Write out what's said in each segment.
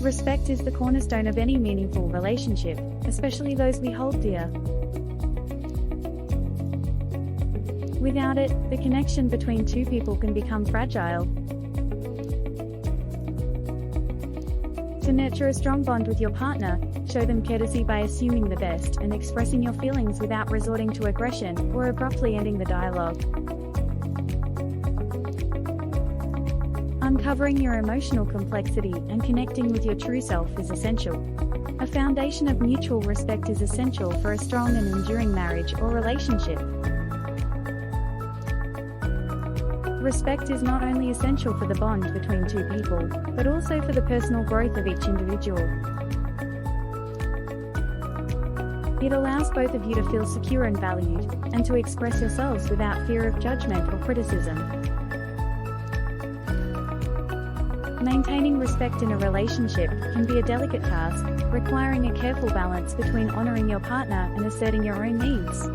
Respect is the cornerstone of any meaningful relationship, especially those we hold dear. Without it, the connection between two people can become fragile. To nurture a strong bond with your partner, show them courtesy by assuming the best and expressing your feelings without resorting to aggression or abruptly ending the dialogue. Uncovering your emotional complexity and connecting with your true self is essential. A foundation of mutual respect is essential for a strong and enduring marriage or relationship. Respect is not only essential for the bond between two people, but also for the personal growth of each individual. It allows both of you to feel secure and valued, and to express yourselves without fear of judgment or criticism. Maintaining respect in a relationship can be a delicate task, requiring a careful balance between honoring your partner and asserting your own needs.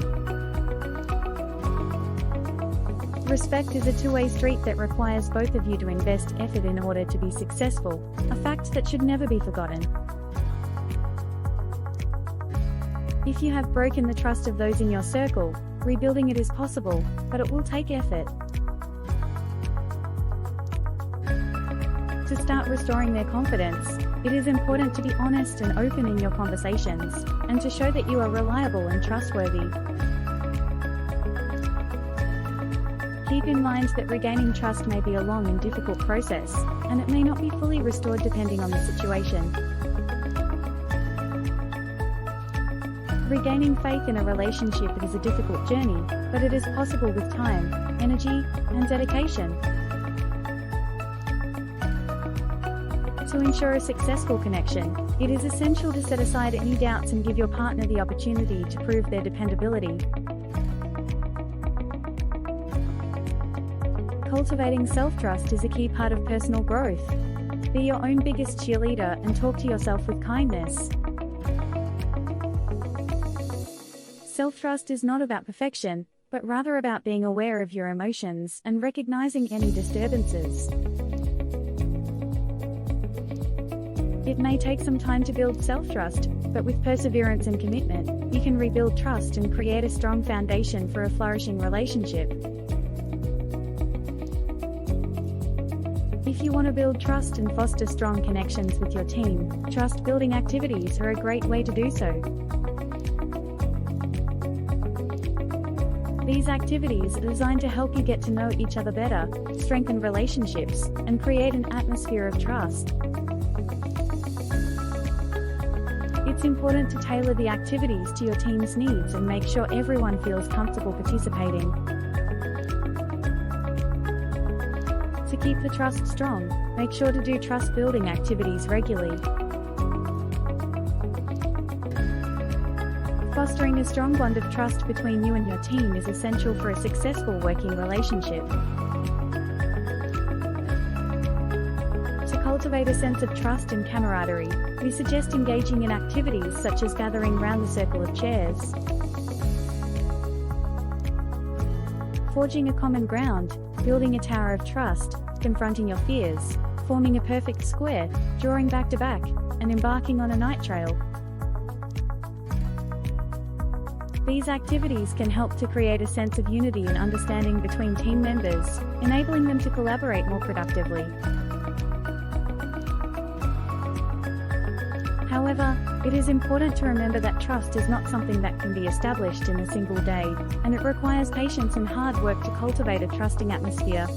Respect is a two-way street that requires both of you to invest effort in order to be successful, a fact that should never be forgotten. If you have broken the trust of those in your circle, rebuilding it is possible, but it will take effort. To start restoring their confidence, it is important to be honest and open in your conversations, and to show that you are reliable and trustworthy. Keep in mind that regaining trust may be a long and difficult process, and it may not be fully restored depending on the situation. Regaining faith in a relationship is a difficult journey, but it is possible with time, energy, and dedication. To ensure a successful connection, it is essential to set aside any doubts and give your partner the opportunity to prove their dependability. Cultivating self-trust is a key part of personal growth. Be your own biggest cheerleader and talk to yourself with kindness. Self-trust is not about perfection, but rather about being aware of your emotions and recognizing any disturbances. It may take some time to build self-trust, but with perseverance and commitment, you can rebuild trust and create a strong foundation for a flourishing relationship. If you want to build trust and foster strong connections with your team, trust-building activities are a great way to do so. These activities are designed to help you get to know each other better, strengthen relationships, and create an atmosphere of trust. It's important to tailor the activities to your team's needs and make sure everyone feels comfortable participating. To keep the trust strong, make sure to do trust-building activities regularly. Fostering a strong bond of trust between you and your team is essential for a successful working relationship. To cultivate a sense of trust and camaraderie, we suggest engaging in activities such as gathering round the circle of chairs, forging a common ground, building a tower of trust, confronting your fears, forming a perfect square, drawing back to back, and embarking on a night trail. These activities can help to create a sense of unity and understanding between team members, enabling them to collaborate more productively. However, it is important to remember that trust is not something that can be established in a single day, and it requires patience and hard work to cultivate a trusting atmosphere.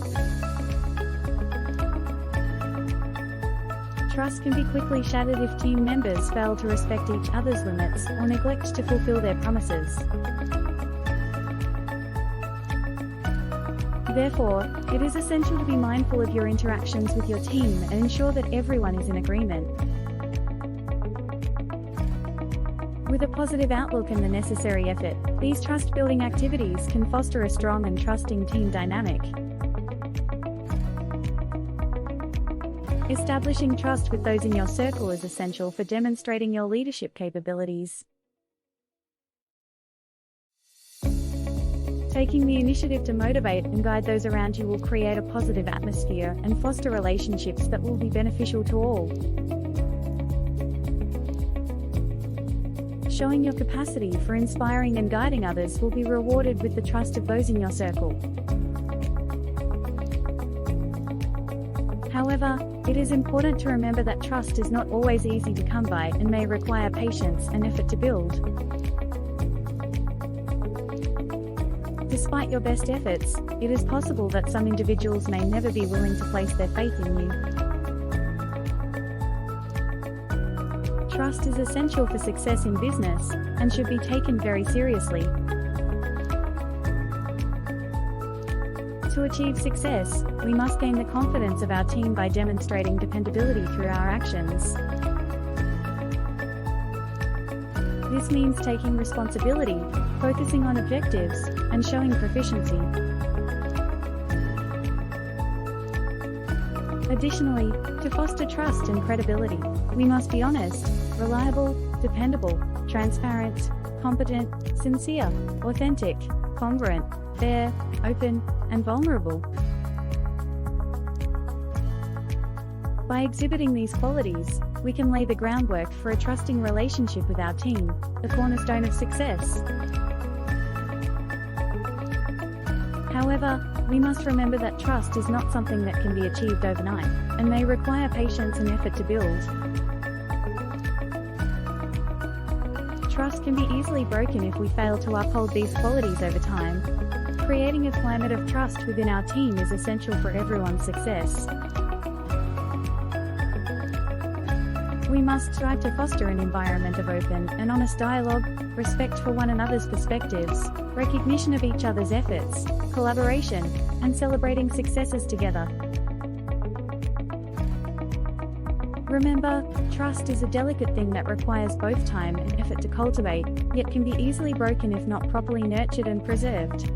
Trust can be quickly shattered if team members fail to respect each other's limits or neglect to fulfill their promises. Therefore, it is essential to be mindful of your interactions with your team and ensure that everyone is in agreement. With a positive outlook and the necessary effort, these trust-building activities can foster a strong and trusting team dynamic. Establishing trust with those in your circle is essential for demonstrating your leadership capabilities. Taking the initiative to motivate and guide those around you will create a positive atmosphere and foster relationships that will be beneficial to all. Showing your capacity for inspiring and guiding others will be rewarded with the trust of those in your circle. However, it is important to remember that trust is not always easy to come by and may require patience and effort to build. Despite your best efforts, it is possible that some individuals may never be willing to place their faith in you. Trust is essential for success in business, and should be taken very seriously. To achieve success, we must gain the confidence of our team by demonstrating dependability through our actions. This means taking responsibility, focusing on objectives, and showing proficiency. Additionally, to foster trust and credibility, we must be honest, reliable, dependable, transparent, competent, sincere, authentic, congruent, fair, open, and vulnerable. By exhibiting these qualities, we can lay the groundwork for a trusting relationship with our team, the cornerstone of success. However, we must remember that trust is not something that can be achieved overnight, and may require patience and effort to build. Trust can be easily broken if we fail to uphold these qualities over time. Creating a climate of trust within our team is essential for everyone's success. We must strive to foster an environment of open and honest dialogue, respect for one another's perspectives, recognition of each other's efforts, collaboration, and celebrating successes together. Remember, trust is a delicate thing that requires both time and effort to cultivate, yet can be easily broken if not properly nurtured and preserved.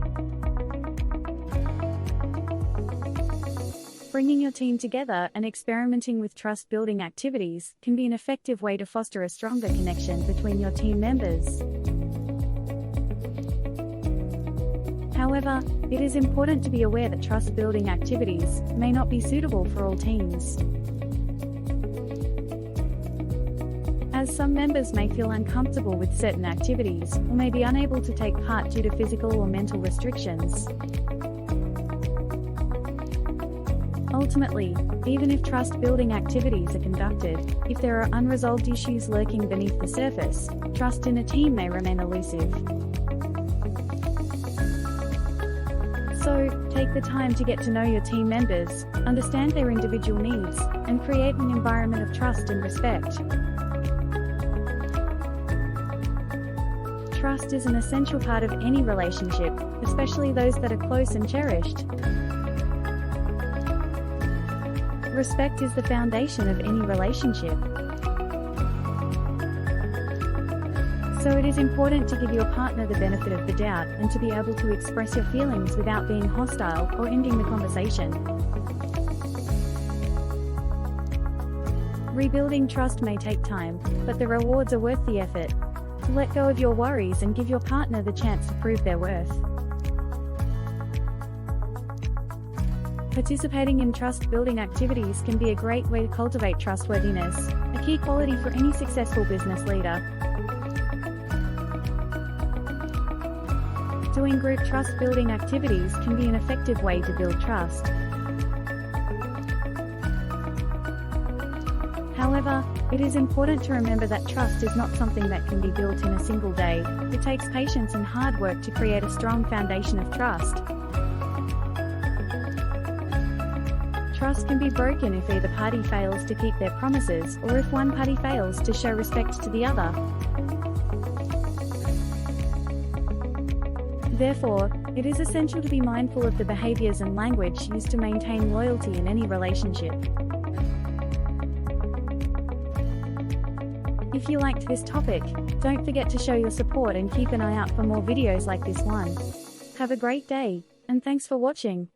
Bringing your team together and experimenting with trust-building activities can be an effective way to foster a stronger connection between your team members. However, it is important to be aware that trust-building activities may not be suitable for all teams, as some members may feel uncomfortable with certain activities or may be unable to take part due to physical or mental restrictions. Ultimately, even if trust-building activities are conducted, if there are unresolved issues lurking beneath the surface, trust in a team may remain elusive. So, take the time to get to know your team members, understand their individual needs, and create an environment of trust and respect. Trust is an essential part of any relationship, especially those that are close and cherished. Respect is the foundation of any relationship. So it is important to give your partner the benefit of the doubt and to be able to express your feelings without being hostile or ending the conversation. Rebuilding trust may take time, but the rewards are worth the effort. Let go of your worries and give your partner the chance to prove their worth. Participating in trust-building activities can be a great way to cultivate trustworthiness, a key quality for any successful business leader. Doing group trust-building activities can be an effective way to build trust. However, it is important to remember that trust is not something that can be built in a single day. It takes patience and hard work to create a strong foundation of trust. Trust can be broken if either party fails to keep their promises or if one party fails to show respect to the other. Therefore, it is essential to be mindful of the behaviors and language used to maintain loyalty in any relationship. If you liked this topic, don't forget to show your support and keep an eye out for more videos like this one. Have a great day, and thanks for watching.